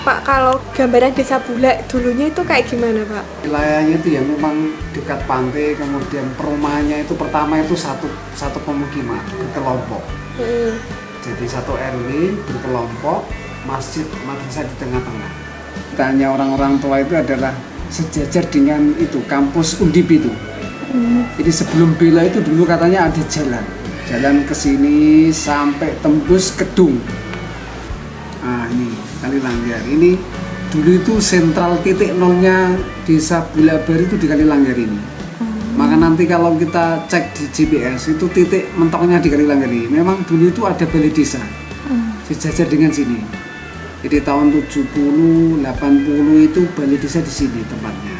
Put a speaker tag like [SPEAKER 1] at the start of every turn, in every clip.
[SPEAKER 1] Pak, kalau gambaran Desa Bulak dulunya itu kayak gimana, Pak?
[SPEAKER 2] Wilayahnya itu ya memang dekat pantai, kemudian perumahannya itu pertama itu satu pemukiman berkelompok. Jadi satu RW berkelompok, masjid madrasah di tengah-tengah. Tanya orang-orang tua itu adalah sejajar dengan itu kampus Undip itu. Jadi sebelum Bela itu dulu katanya ada jalan ke sini sampai tembus Kedung. Nah ini Kalilanggar. Ini dulu itu sentral titik nolnya Desa Bulabar itu di Kalilanggar ini. Maka nanti kalau kita cek di GPS itu titik mentoknya di Kalilanggar ini. Memang dulu itu ada balai desa sejajar dengan sini. Jadi tahun 70, 80 itu balai desa di sini tempatnya.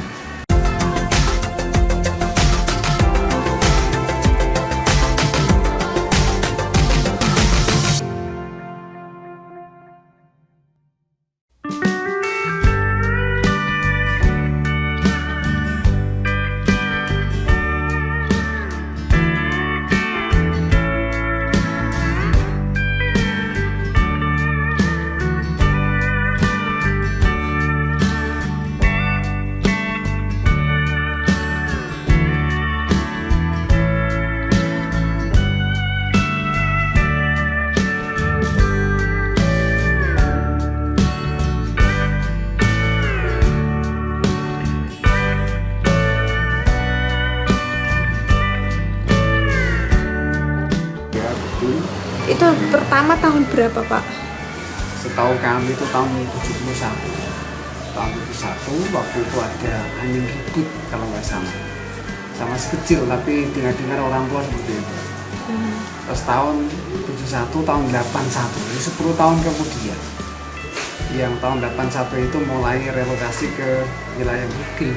[SPEAKER 1] Itu pertama tahun berapa, Pak?
[SPEAKER 2] Setahu kami itu tahun 71. Tahun 71 waktu itu ada angin ribut kalau nggak salah. Sama sekecil tapi dengar-dengar orang tua seperti itu. Terus tahun 71, tahun 81, jadi 10 tahun kemudian. Yang tahun 81 itu mulai relokasi ke wilayah Bugil.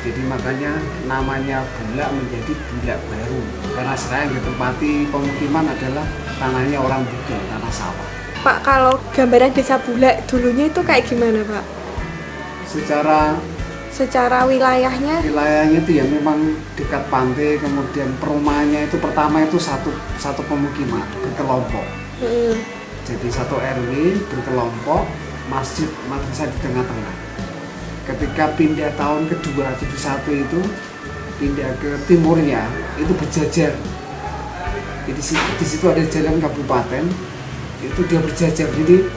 [SPEAKER 2] Jadi makanya namanya Bulak menjadi Bulak Baru. Karena sekarang yang ditempati pemukiman adalah tanahnya orang Bugil, tanah sawah.
[SPEAKER 1] Pak, kalau gambaran Desa Bulak dulunya itu kayak gimana, Pak? Secara wilayahnya
[SPEAKER 2] Wilayahnya itu ya memang dekat pantai, kemudian perumahannya itu pertama itu satu pemukiman berkelompok. Jadi satu RW berkelompok, masjid madrasah di tengah-tengah. Ketika pindah tahun kedua 71 itu pindah ke timurnya itu berjajar. Jadi di situ ada jalan kabupaten, itu dia berjajar. Jadi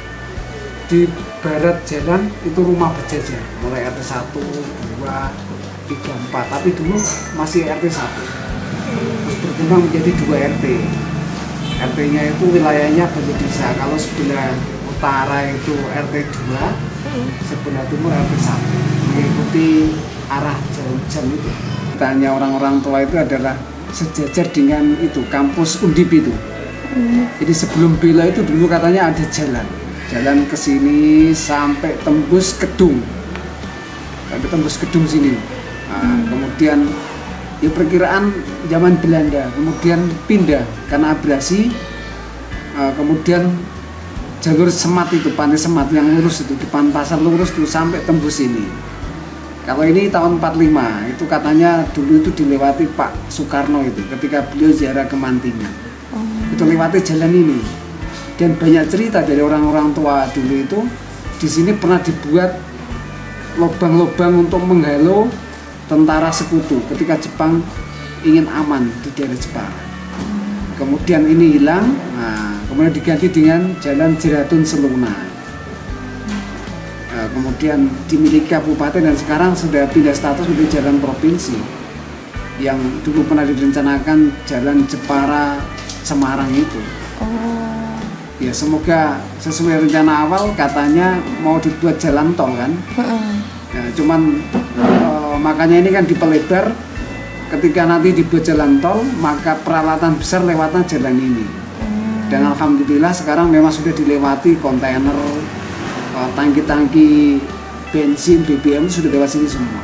[SPEAKER 2] di barat jalan itu rumah berjajar, mulai RT 1, 2, 3, 4. Tapi dulu masih RT 1. Terus berkembang menjadi 2 RT. RT-nya itu wilayahnya balai desa. Kalau sebelah utara itu RT 2, sebelah timur RT 1. Mengikuti arah jam itu. Tanya orang-orang tua itu adalah sejajar dengan itu kampus Undip itu. Jadi sebelum Bela itu dulu katanya ada jalan ke sini sampai tembus Kedung. Sampai tembus Kedung sini. Nah, kemudian ya perkiraan zaman Belanda, kemudian pindah karena abrasi, kemudian jalur semat itu, pantai semat yang lurus itu, di pantasan lurus itu sampai tembus ini. Kalau ini tahun 45, itu katanya dulu itu dilewati Pak Soekarno itu ketika beliau ziarah ke Mantingan. Itu lewati jalan ini. Dan banyak cerita dari orang-orang tua dulu itu, di sini pernah dibuat lubang-lubang untuk menghalau tentara sekutu ketika Jepang ingin aman di daerah Jepara. Kemudian ini hilang, nah, kemudian diganti dengan Jalan Jeratun Seluna. Nah, kemudian dimiliki kabupaten dan sekarang sudah pindah status menjadi jalan provinsi. Yang dulu pernah direncanakan Jalan Jepara Semarang itu. Ya semoga sesuai rencana awal katanya mau dibuat jalan tol kan. Ya, cuman makanya ini kan dipelebar. Ketika nanti dibuat jalan tol, maka peralatan besar lewatnya jalan ini. Dan alhamdulillah sekarang memang sudah dilewati kontainer, tangki-tangki bensin, BBM sudah lewat sini semua.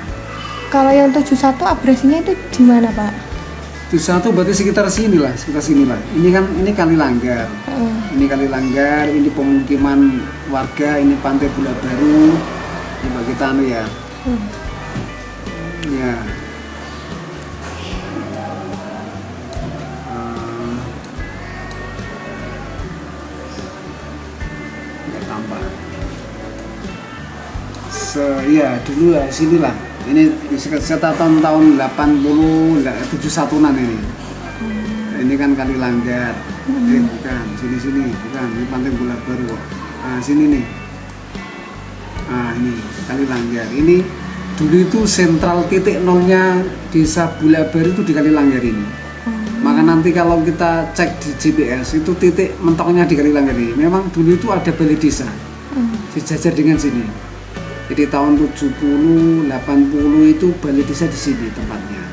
[SPEAKER 1] kalau yang 71 abrasinya itu di mana, Pak?
[SPEAKER 2] 71 berarti sekitar sinilah. Ini kan Kalilanggar. Ini Kalilanggar, ini pemukiman warga, ini Pantai Bulak Baru. Coba kita anu ya. Ya. Nggak tampak. Iya dulu lah sinilah. Ini sekitar tahun 71-an ini. Ini kan Kali Langgar. Bukan, sini bukan. Ini Pantai Bulat Baru kok. Nah, sini nih. Nah, ini Kali Langgar. Ini dulu itu sentral titik nolnya Desa Bulat Baru itu di Kali Langgar ini. Maka nanti kalau kita cek di GPS itu titik mentoknya di Kali Langgar ini. Memang dulu itu ada balai desa. Sejajar dengan sini. Jadi tahun 70, 80 itu balai desa di sini tempatnya.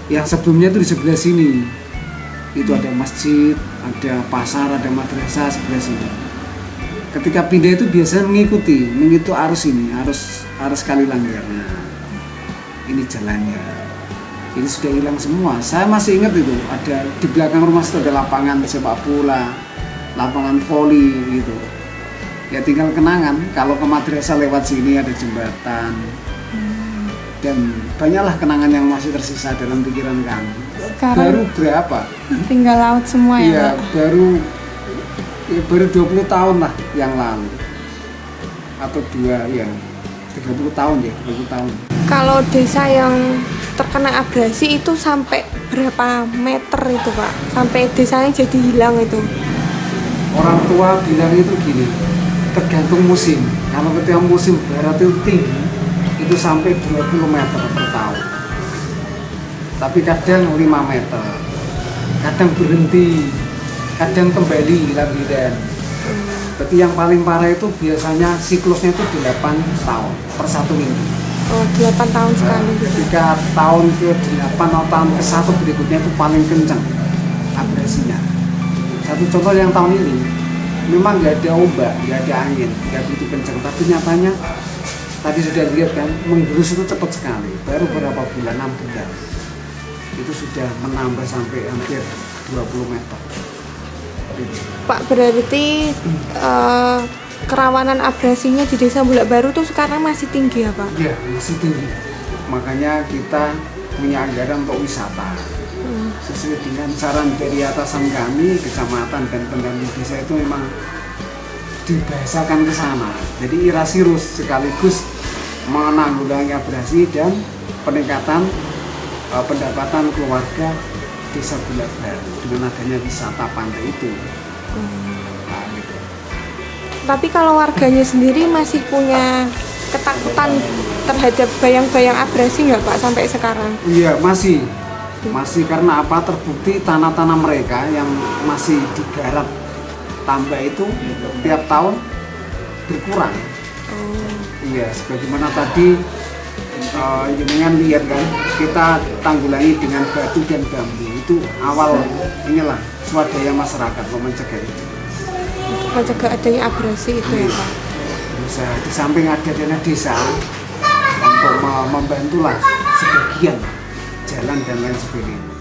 [SPEAKER 2] Yang sebelumnya itu di sebelah sini. Itu ada masjid, ada pasar, ada madrasah sebelah sini. Ketika pindah itu biasanya mengikuti arus ini, arus Kali Langgar. Nah, ini jalannya. Ini sudah hilang semua. Saya masih ingat itu, ada di belakang rumah itu ada lapangan sepak bola, lapangan voli gitu. Ya tinggal kenangan, kalau ke madrasah lewat sini ada jembatan. Dan banyaklah kenangan yang masih tersisa dalam pikiran kami.
[SPEAKER 3] Sekarang
[SPEAKER 2] baru berapa?
[SPEAKER 3] tinggal laut semua ya,
[SPEAKER 2] Iya,
[SPEAKER 3] Pak?
[SPEAKER 2] baru 20 tahun lah yang lalu. Atau 30 tahun ya, 20 tahun.
[SPEAKER 1] Kalau desa yang terkena abrasi itu sampai berapa meter itu Pak? Sampai desanya jadi hilang itu?
[SPEAKER 2] Orang tua bilang itu gini, tergantung musim. Kalau ketika musim barat itu tinggi, itu sampai 20 meter per tahun. Tapi kadang 5 meter, kadang berhenti, kadang kembali lagi dan. Berarti yang paling parah itu biasanya siklusnya itu 8 tahun per 1 minggu.
[SPEAKER 1] Oh, 8 tahun sekali.
[SPEAKER 2] Ketika tahun ke-8 atau tahun ke-1 berikutnya itu paling kencang abrasinya. Satu contoh yang tahun ini, memang nggak ada ombak, nggak ada angin, nggak begitu kencang. Tapi nyatanya, tadi sudah lihat kan, menggerus itu cepat sekali. Baru berapa bulan, 6 bulan. Itu sudah menambah sampai hampir 20 meter.
[SPEAKER 1] Pak, berarti kerawanan abrasinya di Desa Bulak Baru tuh sekarang masih tinggi ya Pak?
[SPEAKER 2] Iya, masih tinggi. Makanya kita punya anggaran untuk wisata. Sesuai dengan saran dari atasan kami, kecamatan dan pendamping desa itu memang dibahasakan ke sana. Jadi irasirus sekaligus menanggulangi abrasi dan peningkatan pendapatan keluarga Desa Bulak Baru dengan adanya wisata pantai itu. Nah, gitu.
[SPEAKER 1] Tapi kalau warganya sendiri masih punya ketakutan terhadap bayang-bayang abrasi nggak Pak sampai sekarang?
[SPEAKER 2] Iya, masih karena apa, terbukti tanah-tanah mereka yang masih digarap tambah itu tiap tahun berkurang. Iya, sebagaimana tadi jenengan lihat kan, kita tanggulangi dengan batu dan bambu. Itu awal inilah swadaya masyarakat mencegah itu.
[SPEAKER 1] Mencegah adanya abrasi itu ya Pak?
[SPEAKER 2] Bisa di samping ada dana desa untuk membantulah sebagian jalan dan lain sebagainya.